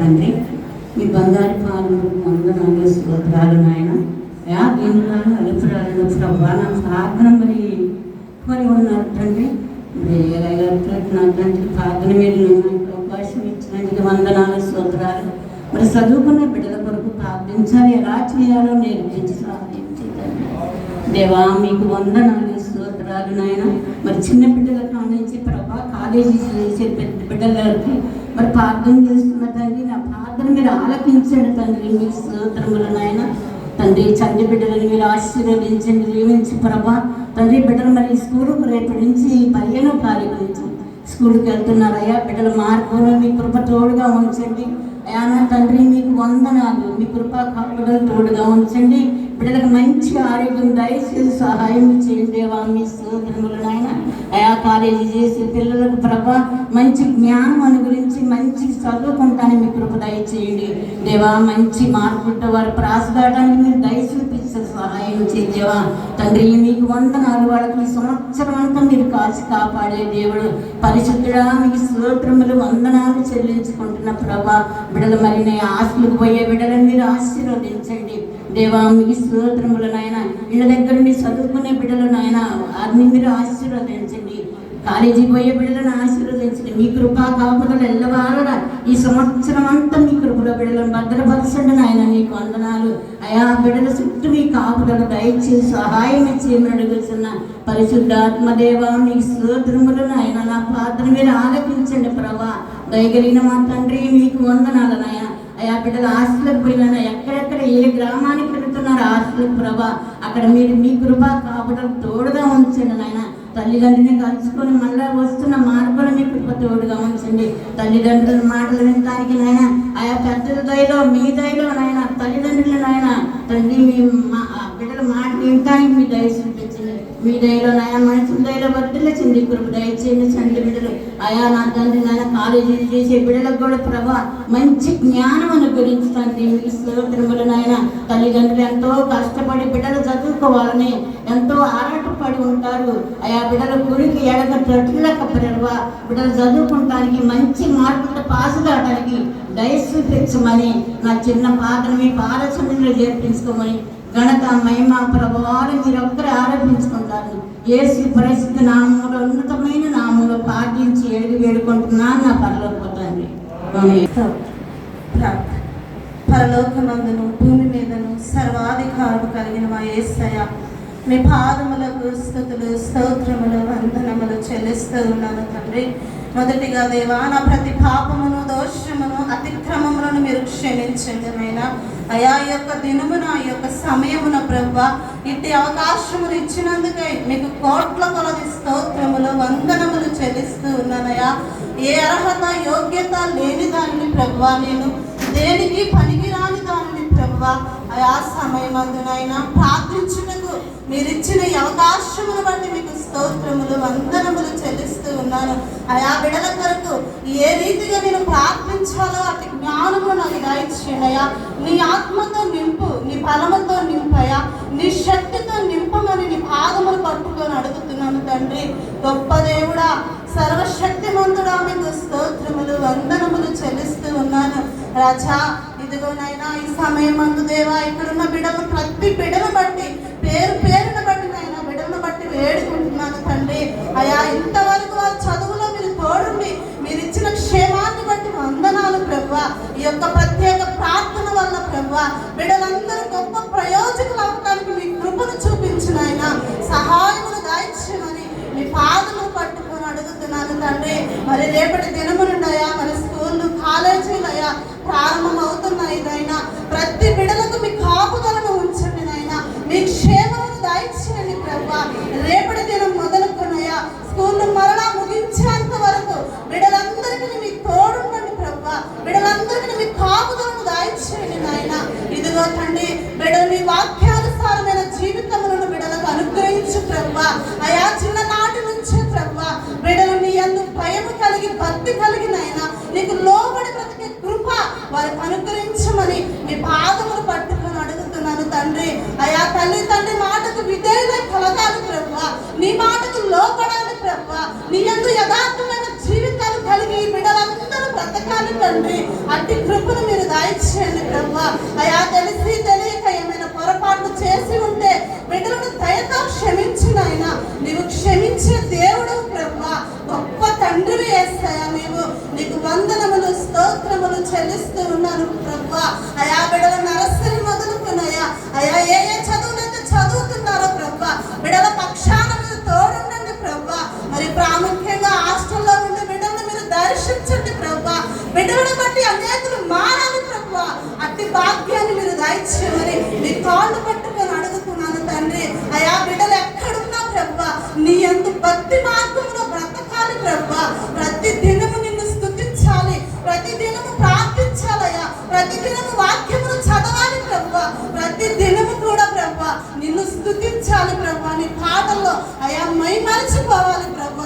తండ్రి. మీ బంగారు పాలు వందనాలు స్తోత్రాలు నాయన. దీనిలాగా అలుపురాలను ప్రభా నా ప్రార్థన మరి కొని ఉన్నారు తండ్రి. నా తండ్రి ప్రార్థన మీద అవకాశం ఇచ్చినందుకు వందనాలు స్తోత్రాలు. మరి చదువుకున్న బిడ్డల కొరకు ప్రార్థించాలి, ఎలా చేయాలో నేర్పించి సహాయం చేయండి దేవా. మీకు వందనాలు స్తోత్రాలు నాయన. మరి చిన్న బిడ్డల నుంచి ప్రభా కాలేజీ చేసే పెద్ద బిడ్డలకి మరి ప్రార్థన చేస్తున్న తండ్రి, నా ప్రార్థన మీరు ఆలకించండి తండ్రి. మీకు స్తోత్రములు నాయన. తండ్రి చంటి బిడ్డలను మీరు ఆశీర్వదించండి, దీవించి ప్రభా. తండ్రి బిడ్డలు మరి స్కూలుకు రేపటి నుంచి 15వ తారీఖు నుంచి స్కూల్కి వెళ్తున్నారయ్యా. బిడ్డల మార్గంలో మీ కృప తోడుగా ఉంచండి అయ్యా. నా తండ్రి మీకు వందనాలు. మీ కృప కాపుదలు తోడుగా ఉంచండి. బిడ్డలకు మంచి ఆరోగ్యం దయచేసి సహాయం చేయండి దేవా. మీ స్తోత్రములు నాయన. అయా కాలేజీ చేసే పిల్లలకు ప్రభా మంచి జ్ఞానం అనుగురించి మంచి చదువుకుంటానికి మీ కృప దయచేయండి దేవా. మంచి మార్పులతో వారు ప్రాసపడడానికి మీరు దయ చూపించే సహాయం చేయండి తండ్రి. మీకు వందనాలు. వాళ్ళకి ఈ సంవత్సరం అంతా మీరు కాచి కాపాడే దేవుడు పరిశుద్ధుడా. మీకు స్తోత్రములు వందనాలు చెల్లించుకుంటున్న ప్రభా. బిడ్డలు మరి ఆశలకు పోయే బిడ్డలను మీరు ఆశీర్వదించండి దేవా. మీకు స్తోత్రములు నాయన. ఇళ్ళ దగ్గర మీరు చదువుకునే బిడ్డలు నాయన వారిని మీరు ఆశీర్వదించండి. కాలేజీ పోయే బిడ్డలను ఆశీర్వదించండి. మీ కృపా కాపుదలు ఎల్లవారుగా ఈ సంవత్సరం అంతా మీ కృపలో బిడ్డలను భద్రపరచండి నాయన. మీకు వందనాలు అయా. బిడ్డల చుట్టూ మీ కాపుదలు దయచేసి సహాయం చేయమని అడుగుతున్న పరిశుద్ధాత్మదేవ మీకు స్తోత్రములు నాయన. నా ప్రార్థన మీరు ఆలకించండి ప్రభా. దయగలిగిన మా తండ్రి మీకు వందనాలు నాయన. అయా బిడ్డలు హాస్టల్కి పోయినా ఎక్కడెక్కడ ఏ గ్రామానికి వెళుతున్నారు హాస్టల్ ప్రభా, అక్కడ మీరు మీ కృపా కాపుదలు తోడుగా ఉంచండి నాయన. తల్లిదండ్రుని కలుసుకొని మళ్ళా వస్తున్న మార్పులు మీ కృప తోడుగా ఉంచండి. తల్లిదండ్రుల మాటలు వినడానికి నాయన ఆయా పెద్దల దయలో మీ దయలో నాయన తల్లిదండ్రులు నాయన తండ్రి మీ బిడ్డల మాట వినడానికి మీ దయ చూపించండి. మీ దయలో నాయన మనుషుల దయలో వర్తిల్చింది కృప దయచేయండి. చండి బిడ్డలు అయా నా తండ్రి నాయన కాలేజీలు చేసే బిడ్డలకు కూడా ప్రభా మంచి జ్ఞానం అనుగ్రహించడానికి మీ స్తోత్రములు నాయన. తల్లిదండ్రులు ఎంతో కష్టపడి బిడ్డలు చదువుకోవాలని ఎంతో ఆరాటపడి ఉంటారు అయా. బిడ్డల గురికి ఎడక తొట్లక ప్రభా బిడ్డలు చదువుకుంటానికి మంచి మార్కులతో పాసు కావడానికి దయ చూపించమని నా చిన్న పాదను మీ పాదసన్నిధిలో చేర్పించుకోమని ఘనత మహిమ ప్రభావాలు మీరు ఒక్కరే ఆరోపించుకుంటారు. యేసు పరిశుద్ధ నామములో ఉన్నతమైన నామములో పాటించి వేడుకుంటున్నాను నా పరలోకతండ్రి. పరలోకమందును భూమి మీదను సర్వాధికారము కలిగిన మా యేసయ్య, మీ పాదములకు స్తుతులు స్తోత్రములు వందనములు చెల్లిస్తూ ఉన్నాను తండ్రి. మొదటిగా దేవా నా ప్రతి పాపమును దోషమును అతిక్రమములను మీరు క్షమించండి నాయనా. అయా ఈ యొక్క దినమున ఈ యొక్క సమయమున ప్రభువా ఇట్టి అవకాశములు ఇచ్చినందుకై మీకు కోట్ల కొలది స్తోత్రములు వందనములు చెల్లిస్తూ ఉన్నానయ్యా. ఏ అర్హత యోగ్యత లేని దానిని ప్రభువా, నేను దేనికి పనికిరాని దానిని ప్రభువా అయా సమయమందునైనా ప్రార్థించుటకు మీరు ఇచ్చిన ఈ అవకాశమును బట్టి మీకు స్తోత్రములు వందనములు చెల్లిస్తూ ఉన్నాను. అయా బిడ్డల కొరకు ఏ రీతిగా నేను ప్రార్థించాలో అతి జ్ఞానము నాకు దయచేయండి అయ్యా. నీ ఆత్మతో నింపు, నీ బలముతో నింపయా, నీ శక్తితో నింపమని నీ పాదములు పట్టుకొని అడుగుతున్నాను తండ్రి. గొప్ప దేవుడా సర్వశక్తిమంతుడా మీకు స్తోత్రములు వందనములు చెల్లిస్తూ ఉన్నాను రాజా. ఇదిగోనైనా ఈ సమయం మందు దేవా ఇక్కడున్న బిడ్డలు ప్రతి బిడ్డను బట్టి పేరును బట్టి నైనా బిడ్డలను బట్టి వేడుకుంటున్నాను తండ్రి. అయా ఇంతవరకు వారి చదువులో మీరు తోడుండి మీరు ఇచ్చిన క్షేమాన్ని బట్టి వందనాలు ప్రభువా. ఈ యొక్క ప్రత్యేక ప్రార్థన వల్ల ప్రభువా బిడ్డలందరూ గొప్ప ప్రయోజకులు అవడానికి మీ కృపను చూపించిన ఆయన సహాయమును దాయిచ్చమని మీ పాదములు పట్టుకొని అడుగుతున్నాను తండ్రి. మరి రేపటి దినము నుండయా మరి స్కూళ్ళు కాలేజీలు అయ్యా ప్రారంభం అవుతున్నాయి నాయనా. ప్రతి బిడ్డలకు మీ కాపుదలను ఉంచండి నాయనా. మీ క్షేమమును దాయిచ్చండి ప్రభువా. రేపటి దినం మొదలుకొనయా స్కూళ్ళు మరలా ముగించేంత వరకు బిడ్డలందరికీ మీ తోడుండండి ప్రభువా. బిడ్డలందరికీ మీ కాపుదలను దాయిచ్చండి నాయనా. ఇదిగో తండ్రి బిడ్డలు మీ వాక్యానుసారమైన జీవితములను బిడ్డలకు అనుగ్రహించు ప్రభువా. అయా చిన్ననాటి నుంచే ప్రభువా బిడ్డలు నీ యందు భయము కలిగి భక్తి కలిగినైనా నీకు లోబడి బ్రతికే కృప వారికి అనుగ్రహించమని మీ పాదములు పట్టుకొని అడుగుతున్నాను తండ్రి. అయా తల్లి తండ్రి మాటకు విధేయులై కలగాలి ప్రభువా. నీ మాటకు లోపడాలి ప్రభువా. నీ యందు యథార్థమైన జీవితాలు కలిగి బిడ్డలందరూ బ్రతకాలి తండ్రి. అట్టి కృపను ప్రభా. అయా తెలిసి తెలియక ఏమైనా పొరపాట్లు చేసి ఉంటే బిడ్డలను దయతో క్షమించునైనా. నీవు క్షమించే దేవుడు ప్రభా, గొప్ప తండ్రివి యేసయ్యా. నీకు వందనములు స్తోత్రములు చెల్లిస్తూ ఉన్నాను ప్రభా. అయా బిడ్డల నరసరి మొదలుకున్నాయా అయా ఏ చదువులైతే చదువుతున్నారో ప్రభా, బిడ్డల పక్షాన మీరు తోడుండండి ప్రభా. మరి ప్రాముఖ్యంగా హాస్టల్లో ఉండే బిడ్డలను మీరు దర్శించండి ప్రభా. బిడ్డలను బట్టి అనేకులు మారాలి ప్రభా. అట్టి భాగ్యాన్ని మీరు దయచేయమని మీ కాళ్ళు పట్టుకొని అడుగుతున్నాను తండ్రి. అయా బిడ్డలు ఎక్కడున్నా ప్రభా, నీ యందు భక్తి మార్గంలో బ్రతకాలి ప్రభా. ప్రతి దినము నిన్ను స్తుతించాలి, ప్రతి దినము ప్రార్థించాలయ్యా, ప్రతి దినము వాక్యమును చదవాలి ప్రభా. ప్రతి దినము కూడా ప్రభా నిన్ను స్తుతించాలి ప్రభా. నీ పాటల్లో అయా మైమరచిపోవాలి ప్రభా.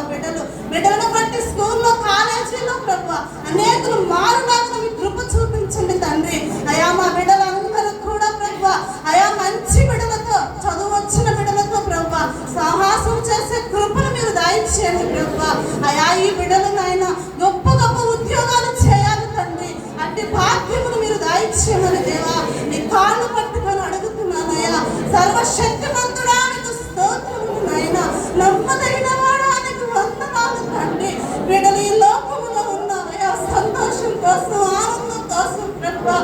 బిడ్డలను బట్టి స్కూల్లో కాలేజీలో ప్రభా అనేకులు మారులాగా మీ కృప చూపించండి తండ్రి. అయా మా బిడ్డలందరూ కూడా ప్రభా అయా మంచి బిడ్డలతో, చదువు వచ్చిన బిడ్డలతో ప్రభా సాహసం చేసే కృపను మీరు దయచేయండి ప్రభా. అయా ఈ బిడ్డలను ఆయన గొప్ప గొప్ప ఉద్యోగాలు చేయాలి తండ్రి. అట్టి భాగ్యమును మీరు దయచేయమని దేవా నీ కాళ్ళు పట్టుకొని అడుగుతున్నానయ్యా. సర్వశక్తిమంతుడా నీకు స్తోత్రములు నాయనా. నమ్మదగిన వాడా నీకు వందనాలు తండ్రి. బిడ్డలు ఈ లోకములో ఉన్నారయ్యా, సంతోషం కోసం ఆనందం కోసం ప్రభా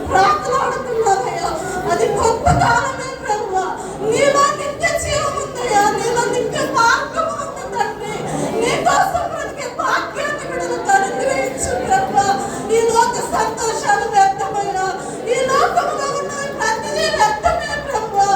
ప్రార్థనాడుతున్నారయ్యా. అది కొంతకాలమే ప్రభా. నీలో నిత్య జీవం ఉందయ్యా, నీలో నిత్య మార్గం ఉంది తండ్రి. నీ కోసం బ్రతికే భాగ్యాన్ని బిడ్డలకు అనుగ్రహించు ప్రభా. ఈ లోక సంతోషాలు వ్యర్థమయ్యా, ఈ లోకములో ఉన్నది ప్రతిదీ వ్యర్థమే ప్రభా.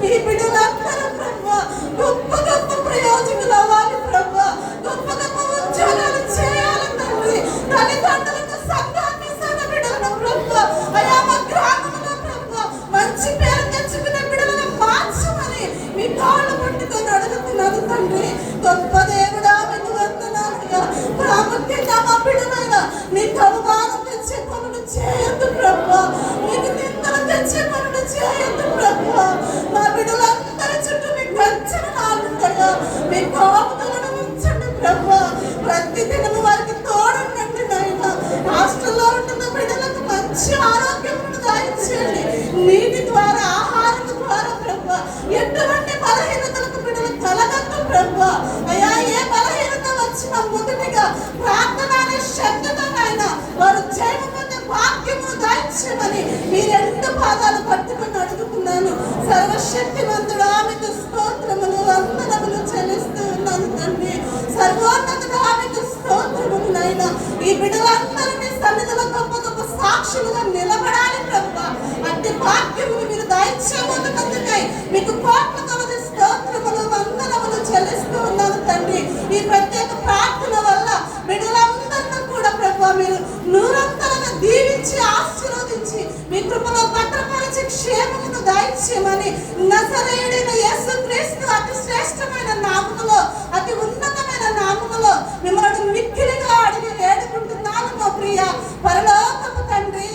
ఈ బిడ్డలందరూ ప్రభా గొప్ప గొప్ప ప్రయోజకులు అవ్వాలి ప్రభా. గొప్ప గొప్ప ఉద్యోగాలు చేయాలి తండ్రి. తల్లిదండ్రులకు సంఘాన్ని సన్న బిడ్డలను ప్రభా అయా మా గ్రామంలో ప్రభా మంచి పేరు తెచ్చుకునే బిడ్డలను మార్చమని మీ కాళ్ళు పట్టుకొని అడుగుతున్నాను తండ్రి. గొప్ప దేవుడా మీకు వందనాలుగా. ప్రాముఖ్యంగా మా బిడ్డలైనా నీకు అవమానం తెచ్చే పనులు చేయొద్దు ప్రభా. నీకు నిందలు తెచ్చే పనులు చేయొద్దు ప్రభా. మా బిడ్డలందరి చుట్టూ మీ గర్జన నాటుతాయా, మీ కాపుదలను ఉంచండి ప్రభా. ప్రతి దినము వారికి తోడుండండి నాయన. హాస్టల్లో ఉంటున్న బిడ్డలకు మంచి ఆరోగ్యమును దయచేయండి. నీటి ద్వారా, ఆహారం ద్వారా ప్రభా ఎటువంటి బలహీనతలకు బిడ్డలు కలగద్దు ప్రభా. అయ్యా ఏ బలహీనత వచ్చినా మొదటిగా ప్రార్థన అనే శబ్దమైనా వారు చేయకపోతే భాగ్యము దయచేయమని మీ రెండు పాదాలు పట్టుకుని అడుగుతున్నాను. సర్వశక్తివంతుడా మీకు స్తోత్రములు వందనములు చెల్లిస్తూ ఉన్నాను తండ్రి. సర్వోన్నతుడా మీకు స్తోత్రములు నాయనా. ఈ బిడ్డలందరినీ సన్నిధిలో గొప్ప గొప్ప సాక్షులుగా నిలబడాలి ప్రభా. అట్టి భాగ్యమును మీరు దయచేయబోతున్నందుకై మీకు కోట్ల కొలది స్తోత్రములు వందనములు చెల్లిస్తూ ఉన్నాను తండ్రి. ఈ ప్రత్యేక ప్రార్థన వల్ల బిడ్డలందరినీ కూడా ప్రభా మీరు నూరంతలుగా దీవించి ఆశీర్వదించి మీ కృపలో భద్రపరిచి క్షేమమును దయచేయమని నజరేయుడైన యేసుక్రీస్తు అతి శ్రేష్టమైన నామములో, అతి ఉన్నతమైన నామములో మిమ్మల్ని మిక్కిలిగా అడిగి వేడుకుంటున్నాను మా ప్రియ పరలోకపు తండ్రి.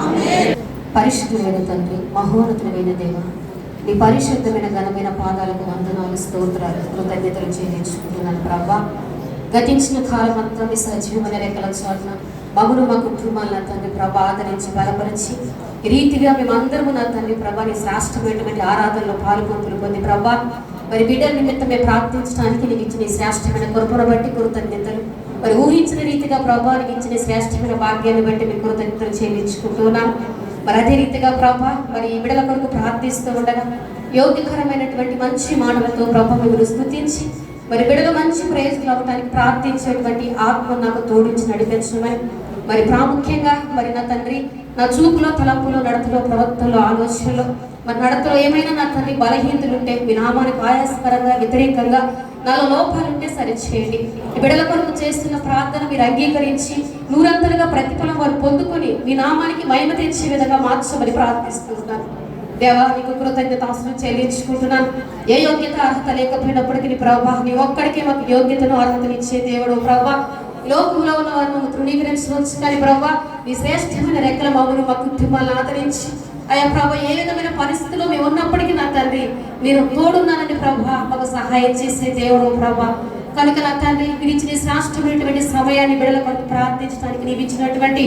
ఆమేన్. పరిశుద్ధుడైన తండ్రి, మహోన్నతుడైన దేవ, నీ పరిశుద్ధమైన ఘనమైన పాదాలకు వందనాలు, స్తోత్రాలు, కృతజ్ఞతలు చెల్లించుకుంటున్నాను ప్రభా. గతించిన కాలం అంతా మీ సజీవమైన రెక్కల చాటున మగును మా కుటుంబాలను నా తండ్రి ప్రభా ఆదరించి బలపరిచి ఈ రీతిగా మేమందరము నా తండ్రి ప్రభా నీ శ్రేష్టమైనటువంటి ఆరాధనలో పాల్గొంపులు పొంది ప్రభా మరి బిడ్డల నిమిత్తమే ప్రార్థించడానికి నీకు ఇచ్చిన ఈ శ్రేష్టమైన కృపను బట్టి కృతజ్ఞతలు. మరి ఊహించిన రీతిగా ప్రభా నీకు ఇచ్చిన శ్రేష్టమైన భాగ్యాన్ని బట్టి మీ కృతజ్ఞతలు చెల్లించుకుంటున్నాను. మరి అదే రీతిగా ప్రభా మరి ఈ బిడ్డల కొరకు ప్రార్థిస్తూ ఉండగా యోగ్యకరమైనటువంటి మంచి మాటలతో ప్రభా మీరు స్తుతించి మరి బిడ్డలు మంచి ప్రయోజకులు అవ్వడానికి ప్రార్థించేటువంటి ఆత్మ నాకు తోడించి నడిపించమని మరి ప్రాముఖ్యంగా మరి నా తండ్రి నా చూపులో, తలంపులో, నడతలో, ప్రవర్తనలో, ఆలోచనలో మరి నడతలో ఏమైనా నా తండ్రి బలహీనతలుంటే మీ నామానికి ఆయాసకరంగా వ్యతిరేకంగా నాలో లోపాలుంటే సరిచేయండి. ఈ బిడ్డల కొరకు చేస్తున్న ప్రార్థన మీరు అంగీకరించి నూరంతలుగా ప్రతిఫలం వారు పొందుకొని మీ నామానికి మహిమ తెచ్చే విధంగా మార్చమని ప్రార్థిస్తున్నాను. దేవా నీకు కృతజ్ఞతాస్తులు చెల్లించుకుంటున్నాను. ఏ యోగ్యత అర్హత లేకపోయినప్పటికీ ప్రభా నీ ఒక్కడికే మాకు యోగ్యతను అర్హతను ఇచ్చే దేవుడు ప్రభా. లోకంలో ఉన్న వారిని తృణీకరించవచ్చు కానీ ప్రభా నీ శ్రేష్టమైన రెక్కల మమ్మల్ని మా కుటుంబాలను ఆదరించి అయ్యా ప్రభా ఏ విధమైన పరిస్థితుల్లో మేము ఉన్నప్పటికీ నా తండ్రి మీరు తోడున్నానని ప్రభా మాకు సహాయం చేసే దేవుడు ప్రభా. కనుక నా తండ్రి మీరు ఇచ్చిన శ్రేష్టమైనటువంటి సమయాన్ని బిడ్డల కొరకు ప్రార్థించడానికి నీవు ఇచ్చినటువంటి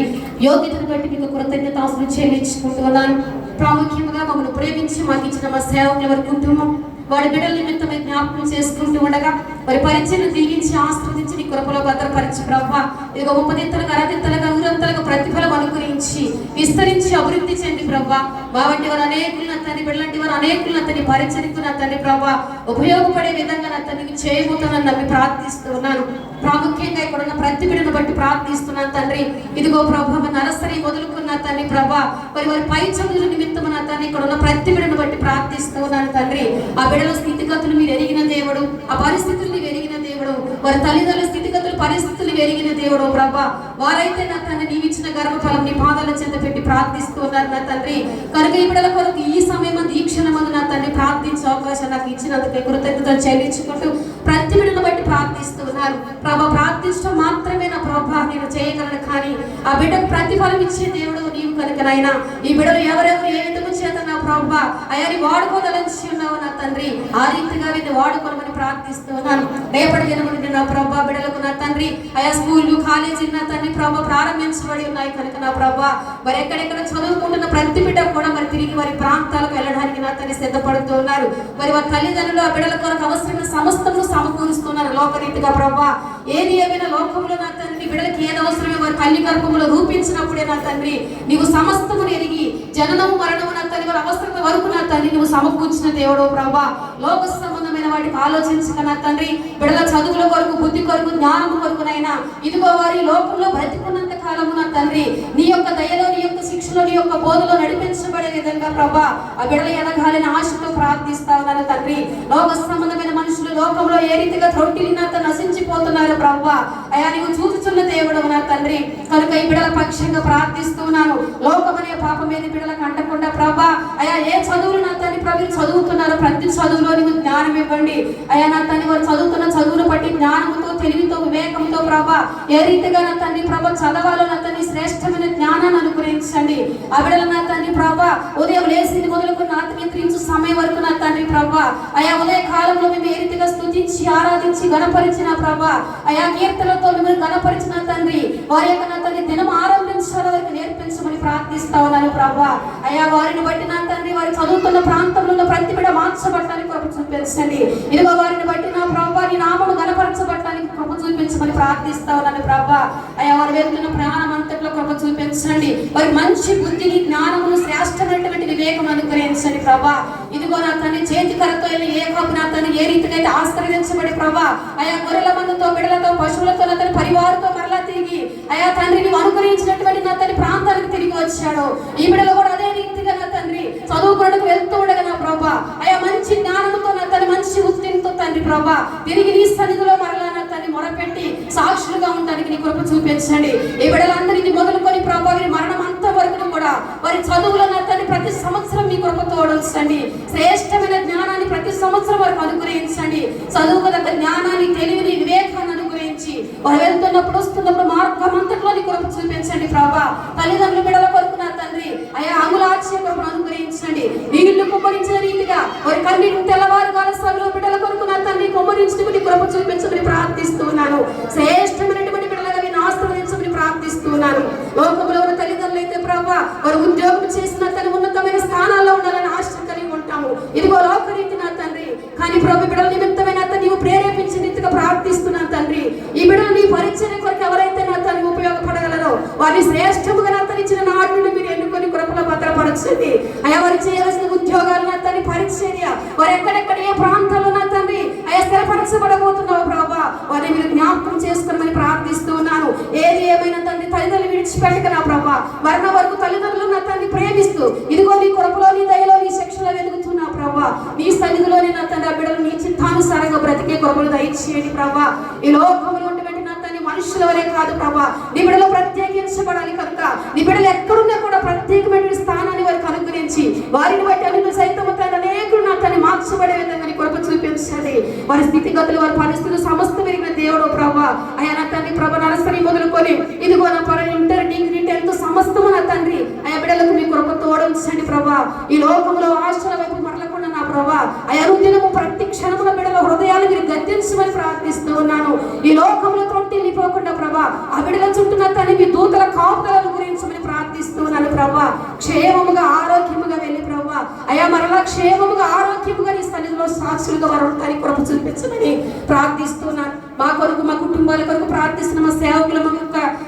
యోగ్యతను బట్టి మీకు కృతజ్ఞతాస్తులు చెల్లించుకుంటున్నాను. ప్రాముఖ్యంగా మమ్మల్ని ప్రేమించి మాకు ఇచ్చిన మా సేవకుల వారి కుటుంబం వాడి బిడ్డల నిమిత్తమై జ్ఞాపకం చేసుకుంటూ ఉండగా వారి పరిచయం దీవించి ఆస్వాదించి నీ కృపలో భద్రపరిచి ప్రభా ఇక 30 అరదింతలుగా 100 ప్రతిఫలం అనుగ్రహించి విస్తరించి అభివృద్ధి చెంది ప్రభా మా వంటి వారు అనేకులు తండ్రి బిడ్డలంటి వారు అనేకులు తండ్రి పరిచరికు నా తండ్రి ప్రభా ఉపయోగపడే విధంగా నా తండ్రికి చేయబోతానని నమ్మి ప్రార్థిస్తున్నాను. ప్రాముఖ్యంగా ఇక్కడ ఉన్న ప్రతి బిడ్డను బట్టి ప్రార్థిస్తున్నాను తండ్రి. ఇదిగో ప్రభా నరసరి మొదలుకున్న తండ్రి ప్రభా వారి పై చదువుల నిమిత్తం నా తండ్రి ఇక్కడ ఉన్న ప్రతి బిడ్డను బట్టి ప్రార్థిస్తున్నాను తండ్రి. ఆ బిడ్డల స్థితిగతులు మీరు ఎరిగిన దేవుడు, ఆ పరిస్థితులు మీరు ఎరిగిన దేవుడు, వారి తల్లిదండ్రుల స్థితిగతులు పరిస్థితులు ఎరిగిన దేవుడు ప్రభా. వారైతే నా తండ్రి నీవు ఇచ్చిన గర్భఫలం నీ పాదాల చెంత పెట్టి ప్రార్థిస్తున్నారు నా తండ్రి. కనుక ఈ బిడ్డల కొరకు ఈ సమయం ఈ క్షణమందు నా తండ్రి ప్రార్థించే అవకాశం నాకు ఇచ్చినందుకు కృతజ్ఞతలు చెల్లించుకుంటూ ప్రతి బిడ్డను బట్టి ప్రార్థిస్తున్నారు ప్రభా. ప్రార్థించడం మాత్రమే నా ప్రభా నేను చేయగలను, కానీ ఆ బిడ్డకు ప్రతిఫలం ఇచ్చే దేవుడు నీవు కనుకనైనా ఈ బిడ్డలు ఎవరెవరు ఏ విధము చేత నా ప్రభా అయాని వాడుకోదలంచి ఉన్నావు నా తండ్రి. ఆ రీతిగా వీళ్ళు వాడుకోమని ప్రార్థిస్తున్నాను. రేపటి దినమున నా ప్రభా బిడ్డలకు నా తండ్రి ఆయా స్కూళ్ళు కాలేజీలు నా తండ్రి ప్రభా ప్రారంభించబడి ఉన్నాయి కనుక నా ప్రభా మరి ఎక్కడెక్కడ చదువుకుంటున్న ప్రతి బిడ్డ కూడా మరి తిరిగి వారి ప్రాంతాలకు వెళ్ళడానికి నా తండ్రి సిద్ధపడుతూ ఉన్నారు. మరి వారి తల్లిదండ్రులు ఆ బిడ్డల కొరకు అవసరమైన సమస్తము సమకూరుస్తున్నారు లోకరీతిగా ప్రభా. ఏది ఏమైనా లోకంలో నా తండ్రి బిడ్డలకి ఏది అవసరమే వారి తల్లి గర్భంలో రూపించినప్పుడే నా తండ్రి నీవు సమస్తమును ఎరిగి జననము మరణము నా తండ్రి వారి అవసరత వరకు నా తండ్రి నువ్వు సమకూర్చిన దేవుడు ప్రభా. లోక సంబంధమైన వాటికి ఆలోచించక నా తండ్రి బిడ్డల చదువుల కొరకు బుద్ధి కొరకు జ్ఞానము కొరకునైనా ఇదిగో వారి లోకంలో బ్రతికున్నంత కాలము నా తండ్రి నీ యొక్క దయలో నీ యొక్క శిక్షలో నీ యొక్క బోధలో నడిపించబడే విధంగా ప్రభా ఆ బిడ్డల ఎదగాలని ఆశతో ప్రార్థిస్తా ఉన్నాను తండ్రి. లోక సంబంధమైన మనుషులు లోకంలో ఏ రీతిగా త్రొట్టిని నా నశించిపోతున్నారు ప్రభా అయా నీవు చూచుచున్న దేవుడు నా తండ్రి. కనుక ఈ బిడ్డల పక్షంగా ప్రార్థిస్తున్నాను. లోకమనే పాపం మీద బిడ్డలకు అంటకుండా ప్రభా అయా ఏ చదువులు నా తండ్రి ప్రభు చదువుతున్నారు ప్రతి చదువులో నీవు జ్ఞానం ఇవ్వండి అయా నా తండ్రి వారు చదువుతున్న చదువును బట్టి జ్ఞానంతో తెలివితో వివేకంతో ప్రభా ఏ రీతిగా నా తండ్రి ప్రభా చదవాలో నా తండ్రి శ్రేష్టమైన జ్ఞానాన్ని అనుగ్రహించండి. ఆ బిడ్డలు నా తండ్రి ప్రభా ఉదయం లేచి మొదలుకొని రాత్రి నిద్రించు సమయం వరకు నా తండ్రి ప్రభా అయా ఉదయ కాలంలో మేము ఏ రీతిగా స్తుతించి ఆరాధించి గణపరిచిన ప్రభా అయా కీర్తనలతో మిమ్మల్ని గణపరిచిన తండ్రి వారి యొక్క నా తండ్రి దినం ఆరంభించాల వరకు నేర్పించమని ప్రార్థిస్తా ఉన్నాను ప్రభా. అయా వారిని బట్టి నా తండ్రి వారు చదువుతున్న ప్రాంతంలో ఉన్న ప్రతి బిడ్డ మార్చబడటానికి కృప చూపించండి. ఇదిగో వారిని బట్టి నా ప్రభా నీ నామము గణపరచబడటానికి కృప చూపించమని ప్రార్థిస్తా ఉన్నాను ప్రభా. అయా వారు వెళ్తున్న ప్రయాణం అంతట్లో కృప చూపించండి. వారి మంచి బుద్ధిని జ్ఞానమును శ్రేష్టమైనటువంటి వివేకం అనుగ్రహించండి ప్రభా. ఇదిగో నా తండ్రి చేతికరతో ఏ కాపు నా తండ్రి ఏ రీతిగా అయితే ఆశ్రయించబడి ప్రభా అయా గొర్రెల మందుతో బిడ్డలతో పశువులతో నా తండ్రి పరివారంతో మరలా తిరిగి అయా తండ్రి నీవు అనుగ్రహించినటువంటి నా తండ్రి ప్రాంతానికి తిరిగి వచ్చాడు. ఈ బిడ్డలు కూడా అదే రీతిగా నా తండ్రి చదువుకోవడానికి వెళ్తూ ఉండగా నా ప్రభా అయా మంచి జ్ఞానంతో నా తండ్రి మంచి ఉత్తీర్ణతో తండ్రి ప్రభా తిరిగి నీ సన్నిధిలో మరలా నా తండ్రి మొరపెట్టి సాక్షులుగా ఉండడానికి నీ కృప చూపించండి. ఈ బిడ్డలందరినీ మొదలుకొని ప్రభా వీరి మరణం అంత వరకు కూడా వారి చదువులో నా తండ్రి ప్రతి సంవత్సరం మీ కృప తోడించండి. శ్రేష్టమైన జ్ఞానాన్ని ప్రతి సంవత్సరం వారికి అనుగ్రహించండి. చదువుకున్న జ్ఞానాన్ని తెలివిని వివేకాన్ని అనుగ్రహించి వారు వెళ్తున్నప్పుడు వస్తున్నప్పుడు మార్గం అంతట్లో నీ కృప చూపించండి ప్రభా. తల్లిదండ్రుల బిడ్డల కొరకు నా తండ్రి అయా ఆంగులాక్ష కృపను అనుగ్రహించండి. నీళ్లు కుమ్మరించిన రీతిగా వారి కన్నీరు తెల్లవారుగాల సమయంలో బిడ్డల కొరకు నా తండ్రి కుమ్మరించుకుని కృప చూపించమని ప్రార్థిస్తున్నాను. శ్రేష్టమైనటువంటి బిడ్డలుగా నేను ఆశ్రయించమని ప్రార్థిస్తున్నాను. లోకంలో ఉన్న తల్లిదండ్రులు అయితే ప్రభా వారు ఉద్యోగం చేసిన తన ఉన్నతమైన స్థానాల్లో ఉండాలని ఆశ కలిగి ఉంటాము. ఇదిగో లోకరీతి నా తండ్రి కానీ ప్రభు బిడ్డల నిమిత్తమైన నీవు ప్రేరేపించిన రీతిగా ప్రార్థిస్తున్నాను తండ్రి. ఈ బిడ్డలు నీ పరిచర్య కొరకు ఎవరైతే నా తండ్రి ఉపయోగపడగలరో వారిని శ్రేష్టముగా నా తను ఇచ్చిన నాటి నుండి మీరు ఎన్నుకొని కృపలో భద్రపరచండి. అయా వారు చేయవలసిన ఉద్యోగాలు నా తండ్రి పరిచర్య వారు ఎక్కడెక్కడ ఏ ప్రాంతాల్లో నా తండ్రి అయా స్థిరపరచబడబోతున్నావు ప్రభా వారిని మీరు జ్ఞాపకం చేసుకోమని ప్రార్థిస్తున్నాను. ఏది ఏమైనా తండ్రి తల్లిదండ్రులు విడిచిపెట్టక నా ప్రభా మరణ వరకు తల్లిదండ్రులు నా తండ్రి ప్రేమిస్తూ ఇదిగో నీ కృపలో నీ దయలో నీ శిక్షలో వెతుకుతున్నా ప్రభా నీ సన్నిధిలోనే నా తండ్రి ఆ బిడ్డలు నీ చిత్తానుసారంగా బ్రతికే కృపలు దయచేయండి ప్రభా. ఈ లోకంలో ఉన్నటువంటి నా తండ్రి మనుషుల వరే కాదు ప్రభా నీ బిడ్డలు ప్రత్యేకించబడాలి కనుక నీ బిడ్డలు ఎక్కడున్నా కూడా ప్రత్యేకమైన స్థానాన్ని వారికి అనుగ్రహించి వారిని బట్టి అనుకుని సైతం అనేకులు నా తను మార్చబడే విధంగా నీ కృప చూపించండి. వారి స్థితిగతులు వారి పరిస్థితులు సమస్త పెరిగిన దేవుడు ప్రభా అయా నా తండ్రి ప్రభా నర్సరీ మొదలుకొని ఇదిగో నా ఇంటర్ డిగ్రీ 10th సమస్తము నా తండ్రి అయా బిడ్డలకు మీ కృప తోడించండి ప్రభా. ఈ లోకంలో ఆశల వైపు మరలకుండా నా ప్రభా అయా అనుదినము ప్రతి క్షణమున బిడ్డల హృదయాలు మీరు గద్దించమని ప్రార్థన ప్రార్థిస్తూ ఉన్నాను. ఈ లోకంలో తొట్టిల్లిపోకుండా ప్రభా ఆ బిడ్డల చుట్టూ నా తండ్రి మీ దూతల కాపుదలను గురించమని ప్రార్థిస్తూ ఉన్నాను ప్రభా. క్షేమముగా ఆరోగ్యముగా వెళ్ళి ప్రభా అయా మరలా క్షేమముగా ఆరోగ్యముగా నీ సన్నిధిలో సాక్షులుగా వారు ఉంటారని కృప చూపించమని ప్రార్థిస్తున్నాను. మా కొరకు మా కుటుంబాల కొరకు ప్రార్థిస్తున్న మా సేవకుల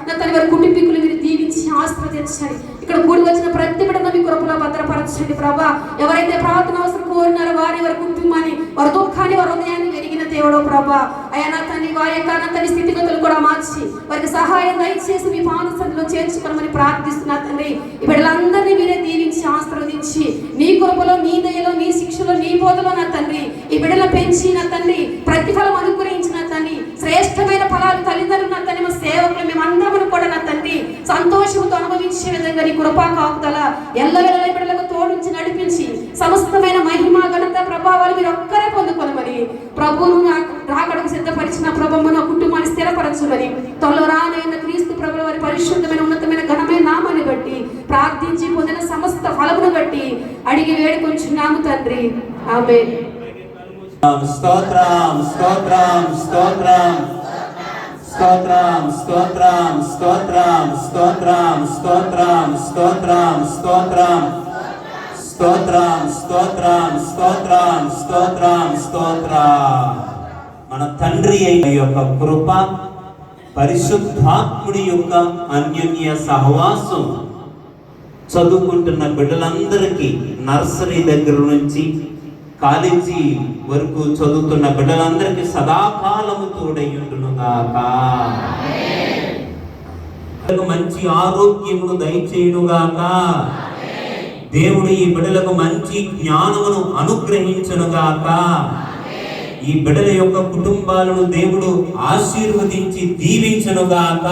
నా తన వారి కుటుంబీకులు మీరు దీవించి ఆశీర్వదించండి. ఇక్కడ కూడి వచ్చిన ప్రతి బిడ్డను మీ కృపలో భద్రపరచండి ప్రభా. ఎవరైతే ప్రార్థన అవసరం కోరినారో వారి కుటుంబాన్ని వారి దుఃఖాన్ని వారి హృదయాన్ని వెలిగిన దేవుడో ప్రభా అయా నా తండ్రి వారి యొక్క నా తండ్రి స్థితిగతులు కూడా మార్చి వారికి సహాయం దయచేసి మీ పాద సన్నిధిలో చేర్చుకోమని ప్రార్థిస్తున్నా తండ్రి. ఈ బిడ్డలందరినీ మీరే దీవించి ఆశీర్వదించి నీ కృపలో నీ దయలో నీ శిక్షలో నీ బోధలో నా తండ్రి ఈ బిడ్డలను పెంచి నా తండ్రి ప్రతిఫలం అనుగ్రహించిన తండ్రి శ్రేష్టమైన ఫలాలు తల్లిదండ్రులు నా తండ్రి మా సేవకులు మేమందరం కూడా నా తండ్రి సంతోషంతో అనుభవించే విధంగా నీ కృపా కాపుదల ఎల్లవెల్ల బిడ్డలకు తోడించి నడిపించి సమస్తమైన మహిమ ఘనత ప్రభావాలు మీరు ఒక్కరే పొందుకోనమని ప్రభువును రాకడకు సిద్ధపరిచిన ప్రభువు నా కుటుంబాన్ని స్థిరపరచుమని త్వరలో రానైన క్రీస్తు ప్రభుల వారి పరిశుద్ధమైన ఉన్నతమైన ఘనమైన నామాన్ని బట్టి ప్రార్థించి పొందిన సమస్త ఫలమును బట్టి అడిగి వేడుకొంచున్నాము తండ్రి. ఆమేన్. స్తోత్రం స్తోత్రం స్తోత్రం స్తోత్రం స్తోత్రం స్తోత్రం స్తోత్రం స్తోత్రం స్తోత్రం స్తోత్రం స్తోత్రం స్తోత్రం స్తోత్రం స్తోత్రం స్తోత్రం. మన తండ్రి అయిన యొక్క కృప పరిశుద్ధాత్ముడి యొక్క అన్యోన్య సహవాసం చదువుకుంటున్న బిడ్డలందరికీ నర్సరీ దగ్గర నుంచి కాలేజీ వరకు చదువుతున్న బిడ్డలందరికీ సదాకాలము తోడయ్యుండును గాక. మంచి ఆరోగ్యమును దయచేయును గాక. దేవుడు ఈ బిడ్డలకు మంచి జ్ఞానమును అనుగ్రహించును గాక. ఈ బిడ్డల యొక్క కుటుంబాలను దేవుడు ఆశీర్వదించి దీవించును గాక.